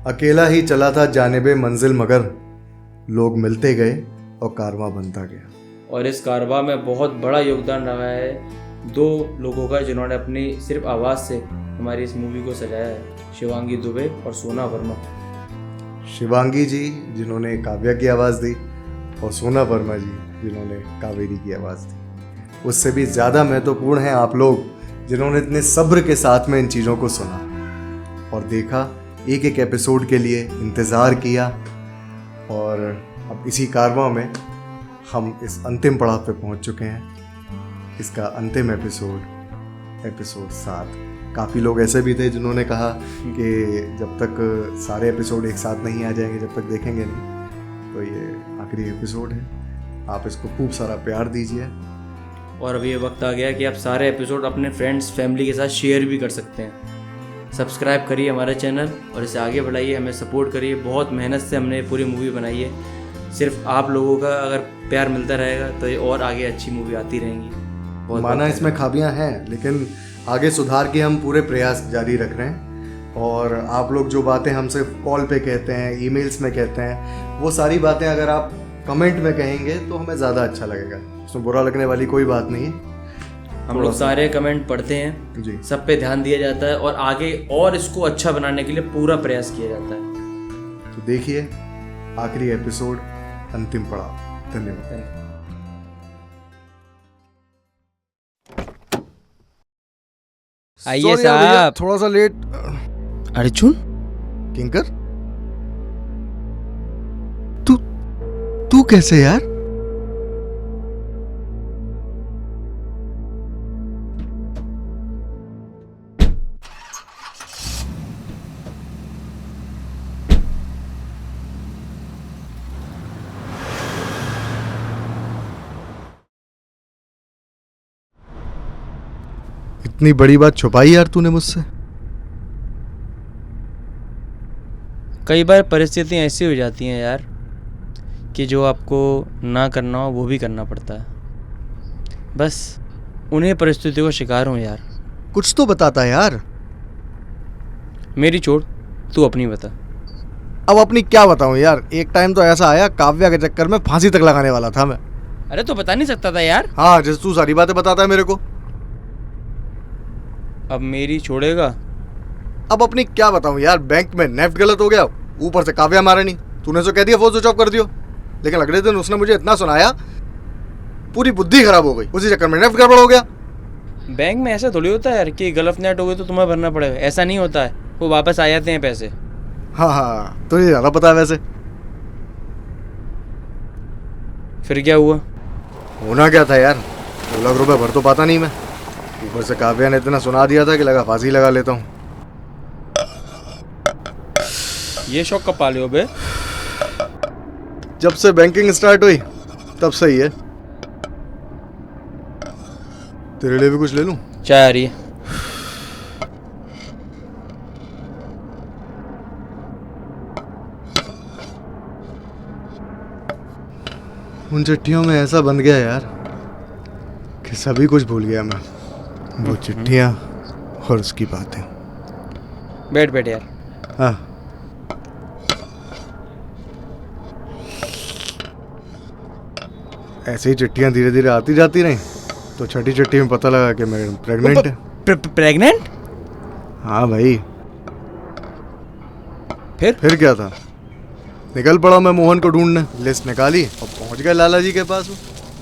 अकेला ही चला था जानिबे मंजिल मगर लोग मिलते गए और कारवां बनता गया। और इस कारवां में बहुत बड़ा योगदान रहा है दो लोगों का जिन्होंने अपनी सिर्फ आवाज़ से हमारी इस मूवी को सजाया है, शिवांगी दुबे और सोना वर्मा। शिवांगी जी जिन्होंने काव्या की आवाज़ दी और सोना वर्मा जी जिन्होंने कावेरी की आवाज़ दी। उससे भी ज़्यादा महत्वपूर्ण है आप लोग जिन्होंने इतने सब्र के साथ में इन चीज़ों को सुना और देखा, एक एक एपिसोड के लिए इंतज़ार किया। और अब इसी कारवां में हम इस अंतिम पड़ाव पे पहुंच चुके हैं। इसका अंतिम एपिसोड 7। काफ़ी लोग ऐसे भी थे जिन्होंने कहा कि जब तक सारे एपिसोड एक साथ नहीं आ जाएंगे, जब तक देखेंगे नहीं। तो ये आखिरी एपिसोड है, आप इसको खूब सारा प्यार दीजिए। और अब ये वक्त आ गया कि आप सारे एपिसोड अपने फ्रेंड्स फैमिली के साथ शेयर भी कर सकते हैं। सब्सक्राइब करिए हमारे चैनल और इसे आगे बढ़ाइए, हमें सपोर्ट करिए। बहुत मेहनत से हमने पूरी मूवी बनाई है। सिर्फ आप लोगों का अगर प्यार मिलता रहेगा तो ये और आगे अच्छी मूवी आती रहेंगी। माना इसमें खामियां हैं, लेकिन आगे सुधार के हम पूरे प्रयास जारी रख रहे हैं। और आप लोग जो बातें हमसे कॉल पे कहते हैं, ईमेल्स में कहते हैं, वो सारी बातें अगर आप कमेंट में कहेंगे तो हमें ज़्यादा अच्छा लगेगा। उसमें बुरा लगने वाली कोई बात नहीं है। हम लोग सारे कमेंट पढ़ते हैं जी, सब पे ध्यान दिया जाता है और आगे और इसको अच्छा बनाने के लिए पूरा प्रयास किया जाता है। तो देखिए आखिरी एपिसोड, अंतिम पड़ाव। धन्यवाद। आइए साहब। थोड़ा सा लेट। अर्जुन, किंकर, तू कैसे यार? इतनी बड़ी बात छुपाई यार तूने मुझसे। कई बार परिस्थितियाँ ऐसी हो जाती हैं यार कि जो आपको ना करना हो वो भी करना पड़ता है। बस उन्हीं परिस्थितियों का शिकार हूँ यार। कुछ तो बताता यार। मेरी छोड़, तू अपनी बता। अब अपनी क्या बताऊं यार, एक टाइम तो ऐसा आया काव्या के चक्कर में फांसी तक लगाने वाला था मैं। अरे तो बता नहीं सकता था यार। हाँ, जैसे तू सारी बातें बताता है मेरे को। अब मेरी छोड़ेगा? अब अपनी क्या बताऊं यार, बैंक में नेफ्ट गलत हो गया, ऊपर से काव्या मारा नहीं। तूने तो कह दिया फोन स्विच ऑफ कर दियो, लेकिन अगले दिन उसने मुझे इतना सुनाया पूरी बुद्धि खराब हो गई। उसी चक्कर में नेफ्ट गड़बड़ हो गया। बैंक में ऐसा थोड़ी होता है यार कि गलत नेट हो गई तो तुम्हें भरना पड़ेगा। ऐसा नहीं होता है, वो वापस आ जाते हैं पैसे। हाँ, तुझे ज़्यादा पता है वैसे। फिर क्या हुआ? होना क्या था यार, 2 लाख रुपए भर तो पाता नहीं मैं। ऊपर से काव्या ने इतना सुना दिया था कि लगा फांसी लगा लेता हूँ। ये शौक कब पाले हो बे? जब से बैंकिंग स्टार्ट हुई तब से ही है। तेरे लिए भी कुछ ले लूं? चाय आ रही है। उन चिट्ठियों में ऐसा बन गया यार कि सभी कुछ भूल गया मैं। वो चिट्ठियाँ और उसकी बातें। बैठ बैठ यार। हाँ, ऐसे ही चिट्ठियाँ धीरे धीरे आती जाती रहीं तो छठी चिट्ठी में पता लगा कि मैं प्रेग्नेंट है। प्रेग्नेंट? हाँ भाई। फिर क्या था, निकल पड़ा मैं मोहन को ढूंढने। लिस्ट निकाली और पहुंच गए लाला जी के पास।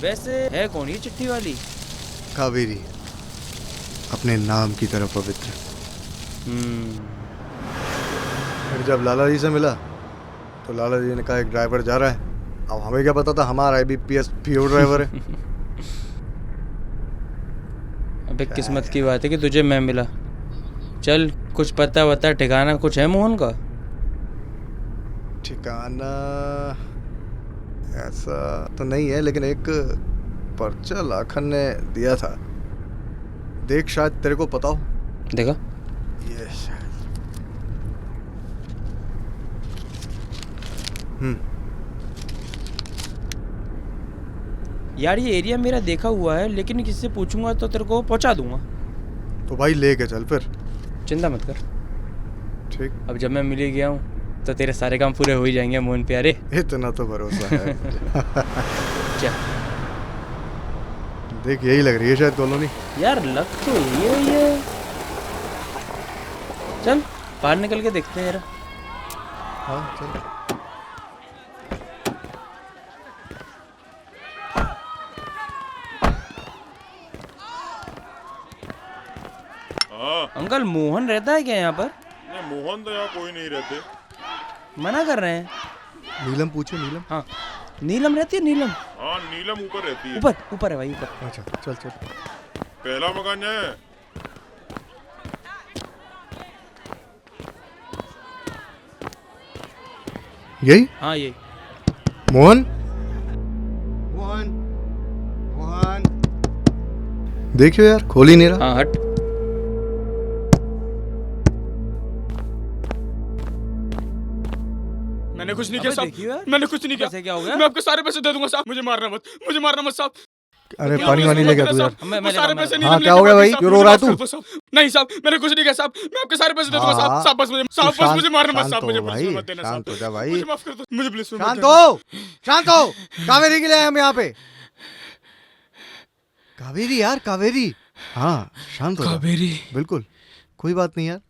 वैसे है कौन ये चिट्ठी वाली? कावेरी, अपने नाम की तरह पवित्र। फिर जब लाला जी से मिला तो लाला जी ने कहा एक ड्राइवर जा रहा है। अब हमें क्या पता था हमारा IBPS PO ड्राइवर है। अबे किस्मत की बात है कि तुझे मैं मिला। चल कुछ पता वता ठिकाना कुछ है मोहन का? ठिकाना ऐसा तो नहीं है, लेकिन एक पर्चा लाखन ने दिया था। देख, शायद तेरे को पता हो। देखा? ये शायद यार ये एरिया मेरा देखा हुआ है, लेकिन किसी से पूछूंगा तो तेरे को पहुंचा दूंगा। तो भाई लेके चल फिर। चिंता मत कर। ठीक। अब जब मैं मिल ही गया हूँ तो तेरे सारे काम पूरे हो ही जाएंगे मोहन प्यारे। इतना तो भरोसा है। क्या देख यही लग रही है शायद कॉलोनी। यार लग तो ये चल बाहर निकल के देखते हैं यार। हाँ चल। हाँ अंकल मोहन रहता है क्या यहाँ पर? नहीं, मोहन तो यहाँ कोई नहीं रहते। मना कर रहे हैं। नीलम पूछो, नीलम। हाँ नीलम रहती है। नीलम हाँ नीलम ऊपर रहती है। ऊपर ऊपर है भाई ऊपर। अच्छा चल चल। पहला मकान है। यही हाँ ये मोहन। मोहन मोहन देखियो यार, खोल ही नहीं रहा। हाँ हट। मैंने कुछ नहीं अबे किया देखियो यार। साहब, मैंने कुछ नहीं किया। कैसे क्या हो गया? मैं आपके सारे पैसे दे दूंगा साहब, मुझे मारना मत साहब। अरे पानी वानी ले गया तू यार। मैं वो सारे पैसे हाँ, क्या हो गया भाई? क्यों रो रहा है तू? नहीं साहब मैंने कुछ नहीं किया साहब, मैं आपके सारे पैसे दे दूंगा साहब। हाँ, साहब बस मुझे मारना मत साहब, मुझे भाई पुलिस में मत देना शांत हो जा साहब। भाई। मुझे माफ कर दो, मुझे पुलिस में मत शांत देना। हो, शांत हो। कावेरी के लिए आए हम यहाँ पे। कावेरी यार, कावेरी। हाँ शांत हो जा। कावेरी बिल्कुल कोई बात नहीं यार।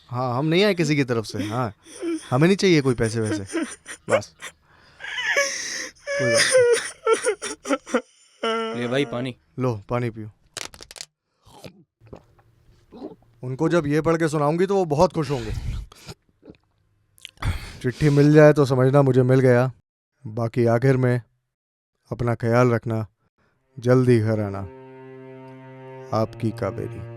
हाँ हम नहीं आए किसी की तरफ से। हाँ हमें नहीं चाहिए कोई पैसे वैसे, बस कोई बात नहीं। ले भाई पानी। लो पानी पियो। उनको जब ये पढ़ के सुनाऊंगी तो वो बहुत खुश होंगे। चिट्ठी मिल जाए तो समझना मुझे मिल गया। बाकी आखिर में अपना ख्याल रखना, जल्दी घर आना। आपकी कावेरी।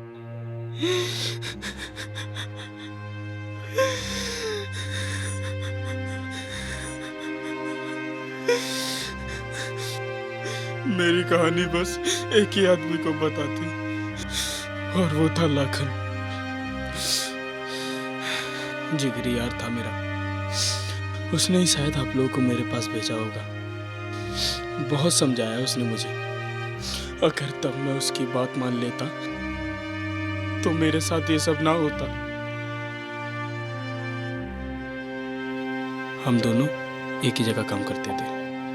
मेरी कहानी बस एक ही आदमी को बताती, और वो था लाखन। जिगरी यार था मेरा, उसने ही शायद आप लोगों को मेरे पास भेजा होगा। बहुत समझाया उसने मुझे, अगर तब मैं उसकी बात मान लेता तो मेरे साथ ये सब ना होता। हम दोनों एक ही जगह काम करते थे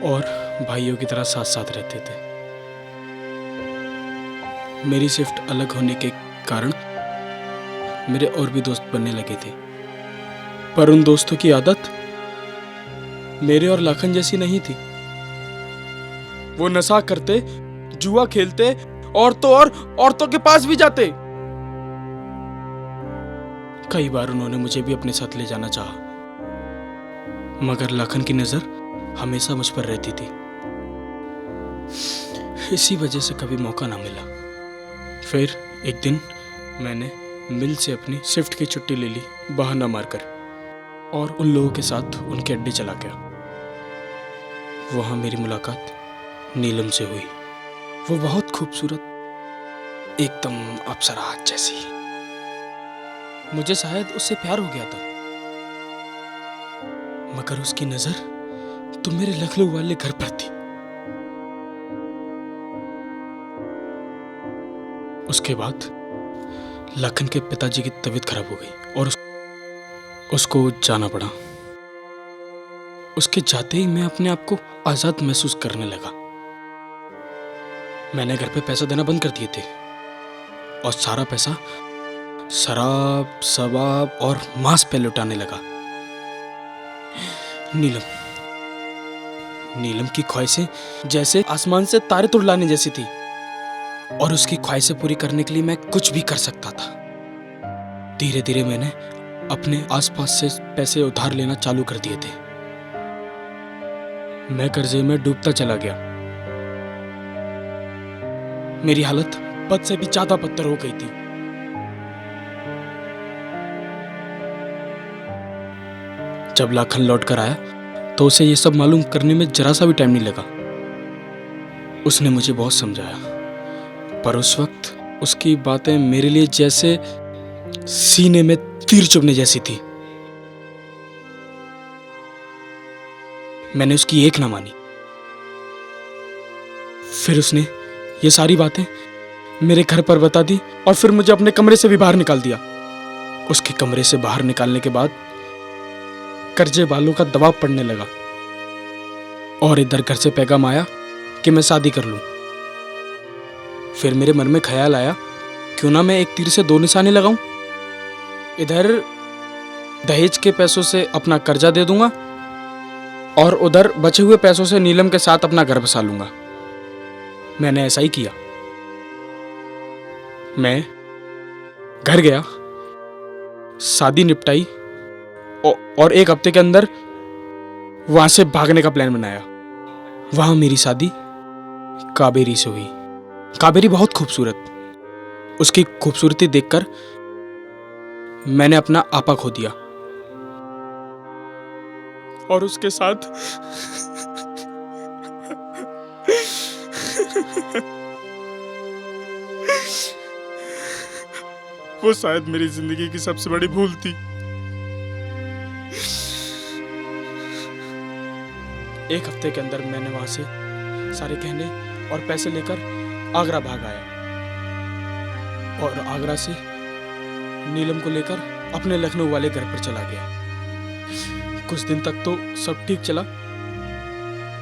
और भाइयों की तरह साथ साथ रहते थे। मेरी शिफ्ट अलग होने के कारण मेरे और भी दोस्त बनने लगे थे, पर उन दोस्तों की आदत मेरे और लाखन जैसी नहीं थी। वो नशा करते, जुआ खेलते, औरतों के पास भी जाते। कई बार उन्होंने मुझे भी अपने साथ ले जाना चाहा, मगर लाखन की नजर हमेशा मुझ पर रहती थी। इसी वजह से कभी मौका ना मिला। फिर एक दिन मैंने मिल से अपनी शिफ्ट की छुट्टी ले ली बहाना मारकर, और उन लोगों के साथ उनके अड्डे चला गया। वहां मेरी मुलाकात नीलम से हुई। वो बहुत खूबसूरत, एकदम अप्सरा जैसी। मुझे शायद उससे प्यार हो गया था, मगर उसकी नजर तो मेरे लखनऊ वाले घर पर थी। उसके बाद लखन के पिताजी की तबीयत खराब हो गई और उसको जाना पड़ा। उसके जाते ही मैं अपने आप को आजाद महसूस करने लगा। मैंने घर पे पैसा देना बंद कर दिए थे और सारा पैसा शराब, शबाब और मांस पे लुटाने लगा। नीलम की ख्वाहिशें जैसे आसमान से तारे तुड़लाने जैसी थी, और उसकी ख्वाहिशें पूरी करने के लिए मैं कुछ भी कर सकता था। धीरे धीरे मैंने अपने आसपास से पैसे उधार लेना चालू कर दिए थे। मैं कर्जे में डूबता चला गया। मेरी हालत बद से भी ज्यादा बदतर हो गई थी। जब लाखन लौट कर आया तो उसे ये सब मालूम करने में जरा सा भी टाइम नहीं लगा। उसने मुझे बहुत समझाया, पर उस वक्त उसकी बातें मेरे लिए जैसे सीने में तीर चुभने जैसी थी। मैंने उसकी एक ना मानी। फिर उसने ये सारी बातें मेरे घर पर बता दी और फिर मुझे अपने कमरे से भी बाहर निकाल दिया। उसके कमरे से बाहर निकालने के बाद कर्जे वालों का दबाव पड़ने लगा और इधर घर से पैगाम आया कि मैं शादी कर लूं। फिर मेरे मन में ख्याल आया क्यों ना मैं एक तीर से दो निशाने लगाऊं। इधर दहेज के पैसों से अपना कर्जा दे दूंगा और उधर बचे हुए पैसों से नीलम के साथ अपना घर बसा लूंगा। मैंने ऐसा ही किया। मैं घर गया, शादी निपटाई और एक हफ्ते के अंदर वहां से भागने का प्लान बनाया। वहां मेरी शादी कावेरी से हुई। कावेरी बहुत खूबसूरत। उसकी खूबसूरती देखकर मैंने अपना आपा खो दिया और उसके साथ वो शायद मेरी जिंदगी की सबसे बड़ी भूल थी। एक हफ्ते के अंदर मैंने वहां से सारे गहने और पैसे लेकर आगरा भाग आया और आगरा से नीलम को लेकर अपने लखनऊ वाले घर पर चला गया। कुछ दिन तक तो सब ठीक चला।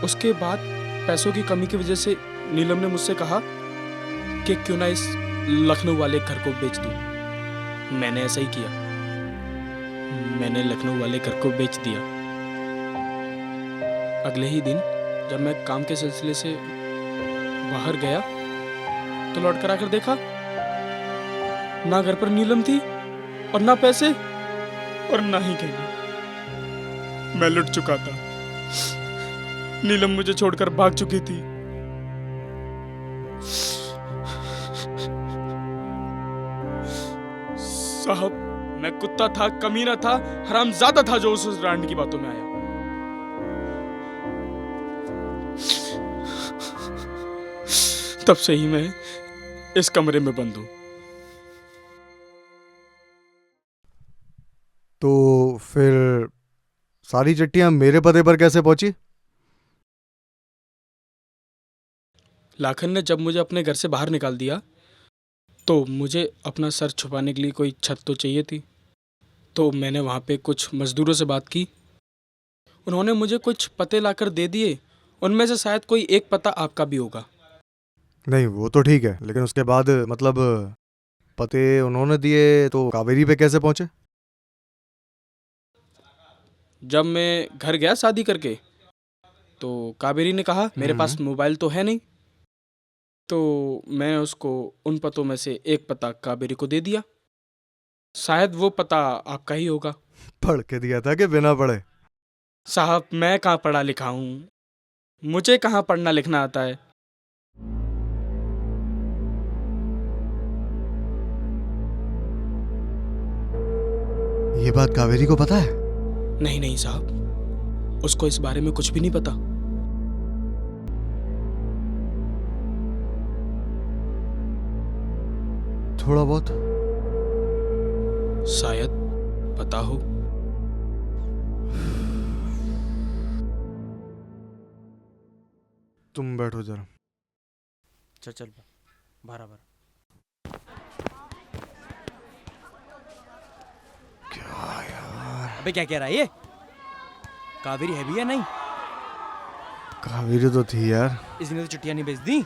उसके बाद पैसों की कमी की वजह से नीलम ने मुझसे कहा कि क्यों ना इस लखनऊ वाले घर को बेच दूं। मैंने ऐसा ही किया। मैंने लखनऊ वाले घर को बेच दिया। अगले ही दिन जब मैं काम के सिलसिले से बाहर गया तो लौट कर आकर देखा ना घर पर नीलम थी और ना पैसे और ना ही गहने। मैं लुट चुका था। नीलम मुझे छोड़कर भाग चुकी थी। साहब, मैं कुत्ता था, कमीना था, हरामजादा था जो उस रांड की बातों में आया। तब से ही मैं इस कमरे में बंद हूं। तो फिर सारी चिट्ठियां मेरे पते पर कैसे पहुंची? लाखन ने जब मुझे अपने घर से बाहर निकाल दिया तो मुझे अपना सर छुपाने के लिए कोई छत तो चाहिए थी। तो मैंने वहाँ पे कुछ मजदूरों से बात की। उन्होंने मुझे कुछ पते लाकर दे दिए। उनमें से शायद कोई एक पता आपका भी होगा। नहीं, वो तो ठीक है, लेकिन उसके बाद मतलब पते उन्होंने दिए तो कावेरी पे कैसे पहुंचे? जब मैं घर गया शादी करके तो कावेरी ने कहा मेरे पास मोबाइल तो है नहीं। तो मैं उसको उन पतों में से एक पता कावेरी को दे दिया। शायद वो पता आपका ही होगा। पढ़ के दिया था कि बिना पढ़े? साहब, मैं कहाँ पढ़ा लिखा हूँ? मुझे कहाँ पढ़ना लिखना आता है? ये बात कावेरी को पता है? नहीं नहीं साहब, उसको इस बारे में कुछ भी नहीं पता। थोड़ा बहुत शायद पता हो। तुम बैठो जरा। चल चल बारह बारह। क्या यार, अबे क्या कह रहा है ये? कावेरी है भी या नहीं? कावेरी तो थी यार। इसने तो चिट्ठियां नहीं भेज दी।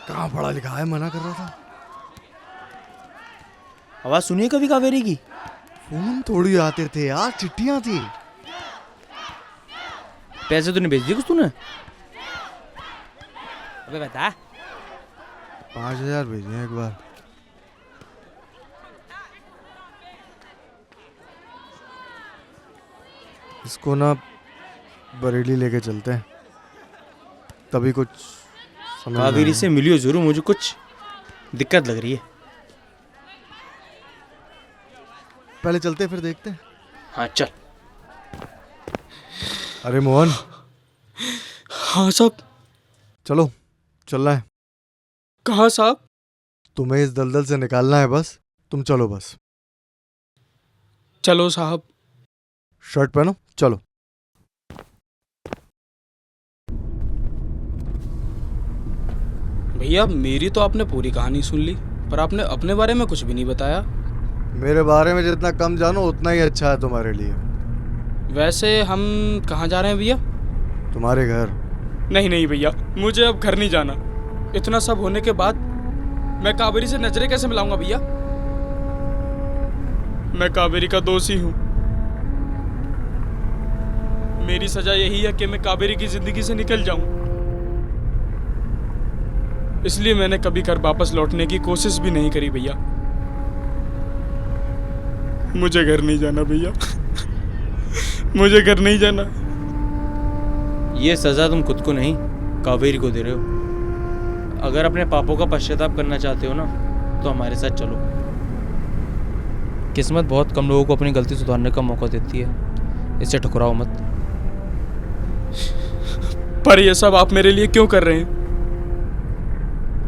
कहाँ पढ़ा लिखा है, मना कर रहा था। आवाज सुनिए कभी कावेरी की? फोन थोड़ी आते थे यार, चिट्ठियां थी। पैसे तो नहीं भेज दिए कुछ तूने? अबे बता। 5,000 भेजे एक बार। इसको ना बरेली लेके चलते हैं, तभी कुछ समझ में कावेरी आएगा। से मिलियो जरूर, मुझे कुछ दिक्कत लग रही है। पहले चलते हैं फिर देखते हैं। हाँ चल। अरे मोहन, हाँ साहब। चलो, चलना है। कहाँ साहब? तुम्हें इस दलदल से निकालना है, बस तुम चलो। बस चलो साहब। शर्ट पहनो, चलो। भैया, मेरी तो आपने पूरी कहानी सुन ली, पर आपने अपने बारे में कुछ भी नहीं बताया। मेरे बारे में जितना कम जानो उतना ही अच्छा है तुम्हारे लिए। वैसे हम कहाँ जा रहे हैं भैया? तुम्हारे घर। नहीं नहीं भैया, मुझे अब घर नहीं जाना। इतना सब होने के बाद मैं कावेरी से नजरें कैसे मिलाऊंगा भैया? मैं कावेरी का दोषी हूँ। मेरी सजा यही है कि मैं कावेरी की जिंदगी से निकल जाऊं। इसलिए मैंने कभी घर वापस लौटने की कोशिश भी नहीं करी भैया। मुझे घर नहीं जाना भैया। मुझे घर नहीं जाना। ये सज़ा तुम खुद को नहीं, कावेरी को दे रहे हो। अगर अपने पापों का पश्चाताप करना चाहते हो ना, तो हमारे साथ चलो। किस्मत बहुत कम लोगों को अपनी गलती सुधारने का मौका देती है, इससे ठुकराओ मत। पर ये सब आप मेरे लिए क्यों कर रहे हैं?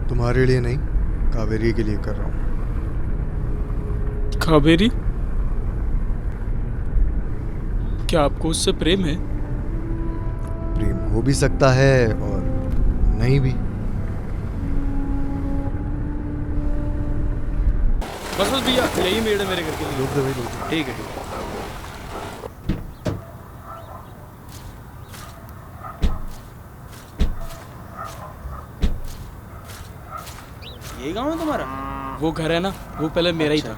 तुम्हारे लिए नहीं, कावेरी के लिए कर रहा हूँ। कावेरी? क्या आपको उससे प्रेम है? प्रेम हो भी सकता है और नहीं भी। बस बस भैया, यही मेड़ है मेरे घर के लिए। लोग दे भाई, लोग। ठीक है, ठीक है। यही गाँव है तुम्हारा? वो घर है ना, वो पहले मेरा ही था।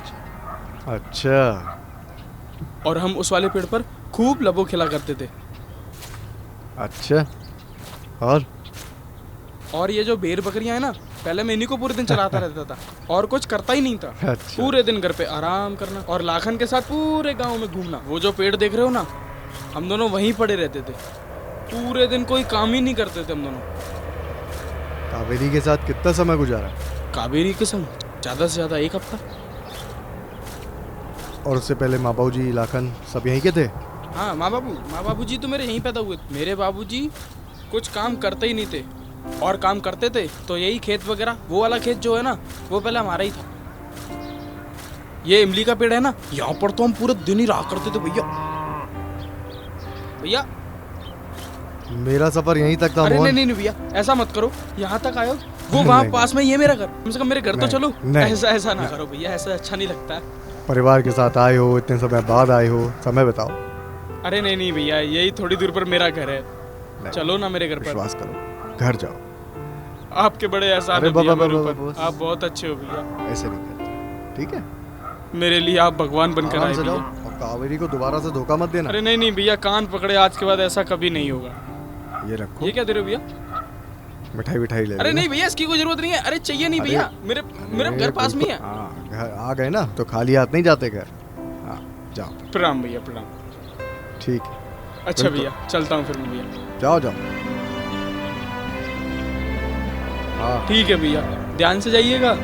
अच्छा। और हम उस वाले पेड़ पर खूब लबो खिला करते थे। अच्छा। और ये जो भेड़ बकरियां हैं ना, पहले मैं इन्हीं को पूरे दिन चलाता रहता था और कुछ करता ही नहीं था। अच्छा। पूरे दिन घर पे आराम करना और लाखन के साथ पूरे गांव में घूमना। वो जो पेड़ देख रहे हो ना, हम दोनों वहीं पड़े रहते थे। पूरे दिन कोई काम ही नहीं करते थे हम दोनों। कावेरी के साथ कितना समय गुजारा? कावेरी के संग ज्यादा से ज्यादा 1 हफ्ता। और उससे पहले माँ बाबू जी, लाखन सब यहीं के थे? हाँ, माँ बाबू जी तो मेरे यहीं पैदा हुए थे। मेरे बाबूजी कुछ काम करते ही नहीं थे, और काम करते थे तो यही खेत वगैरह। वो वाला खेत जो है ना, वो पहले हमारा ही था। ये इमली का पेड़ है ना, यहाँ पर तो हम पूरे दिन ही रहा करते थे भैया। भैया मेरा सफर यहीं तक था। अरे मोहन। नहीं भैया, ऐसा मत करो। यहाँ तक आए हो, वो वहाँ नहीं, पास में ही है मेरा घर। कम से कम मेरे घर तो नहीं, चलो। नहीं, ऐसा ना करो भैया, ऐसा अच्छा नहीं लगता है। परिवार के साथ आए हो, इतने समय बाद आए हो, समय बताओ। अरे नहीं भैया, यही थोड़ी दूर पर मेरा घर है। नहीं, चलो ना मेरे घर पर। विश्वास करो, घर जाओ। आपके बड़े एहसान अरे है भैया बाबा, मेरे बाबा, ऊपर। बस। आप बहुत अच्छे हो भैया। ऐसे नहीं करते, ठीक है? मेरे लिए आप भगवान बनकर आराम आए से जाओ भैया। और कावेरी को दोबारा से धोखा मत देना। अरे नहीं भैया, कान पकड़े, आज के बाद ऐसा कभी नहीं होगा। ये रखो। ये क्या दे रहे हो भैया? मिठाई ले अरे लेना। नहीं भैया, इसकी कोई जरूरत नहीं है। अरे चाहिए नहीं अरे, भैया, मेरे घर पास में ही है। हाँ, घर आ गए ना तो खाली हाथ नहीं जाते घर। हाँ, जाओ। प्रणाम भैया, प्रणाम। ठीक है, अच्छा बिल्कुल। भैया, चलता हूँ फिर मैं भैया। जाओ। हाँ। ठीक है भैया, ध्यान से जाइएगा।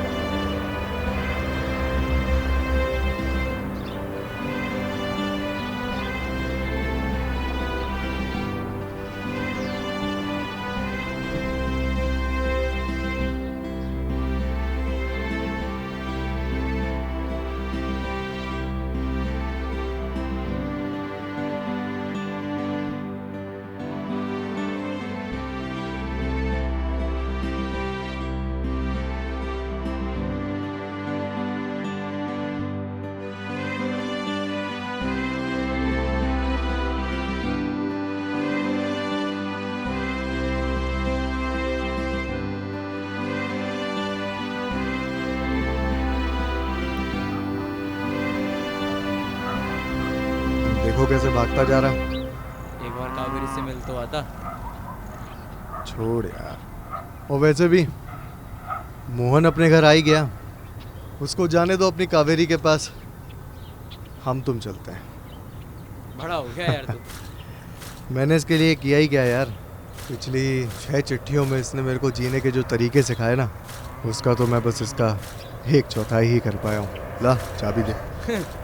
देखो कैसे भागता जा रहा। एक बार कावेरी से मिल तो आता। छोड़ यार। और वैसे भी मोहन अपने घर आ ही गया, उसको जाने दो अपनी कावेरी के पास। हम तुम चलते हैं। बड़ा हो गया यार तू। मैंने इसके लिए किया ही क्या यार। पिछली 6 चिट्ठियों में इसने मेरे को जीने के जो तरीके सिखाए ना, उसका तो मैं बस इसका 1/4 ही कर पाया हूँ। ला चाबी दे।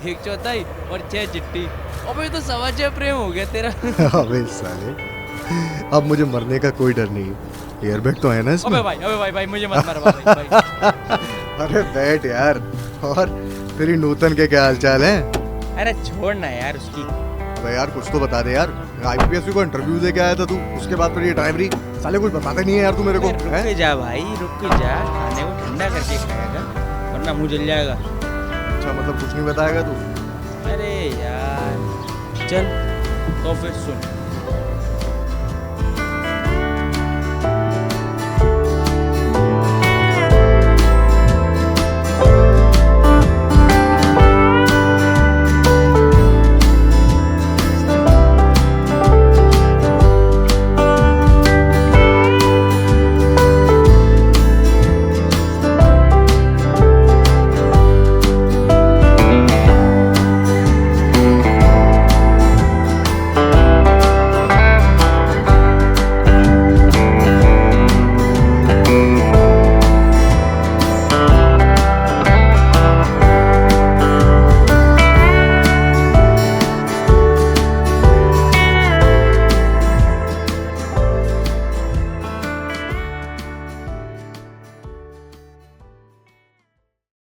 1/4 और 6 चिट्ठी। अबे ये तो 6.25 प्रेम हो गया तेरा। अबे साले, अब मुझे मरने का कोई डर नहीं है। एयरबैग तो है ना इसमें। अबे भाई मुझे मत मार भाई। अरे बैठ यार। और तेरी नूतन के क्या हालचाल है? अरे छोड़ ना यार उसकी। अबे यार कुछ तो बता दे यार। IPSC को इंटरव्यू दे के आया था तू, उसके बाद फिर ये ड्राइवरी। साले कुछ बताते नहीं है यार तू मेरे को। रुक के जा भाई, रुक के जा। खाने को ठंडा करके खाएगा वरना मुंह जल जाएगा। इसका मतलब कुछ नहीं बताएगा तू? अरे यार चल तो फिर सुन,